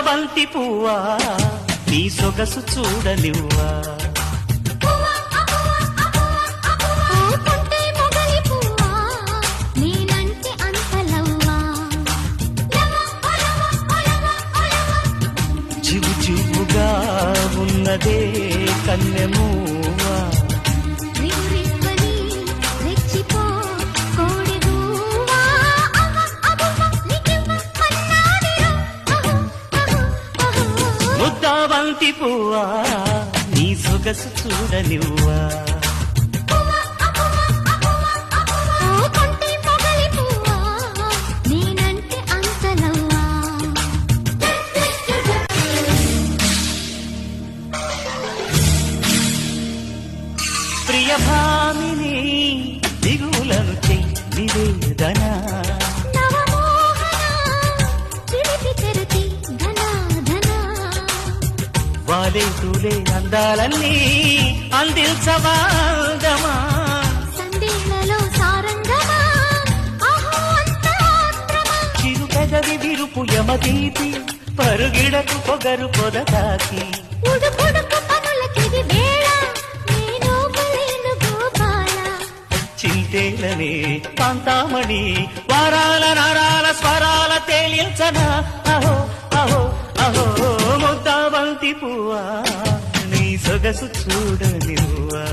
బంతి పువ్వా నీ సొగసు చూడనివ్వా చివు చివుగా ఉన్నదే కన్నెమూవా ముద్దాబంతి పువ్వా నీ సొగసు చూడనివ్వా ప్రియభామిని దిగులను నివేదన వాలే తూలే అందాలన్నీ అందించవాదమా చిరు పెదవి విరుపు యమదీపి పరుగిడకు పొగరు పొదతాకి చింతేలనే కాంతామణి వారాల నరాల స్వరాల తేలించనా అహో అహో అహో ముద్దాబంతి పువ్వా నీ సొగసు చూడనివ్వా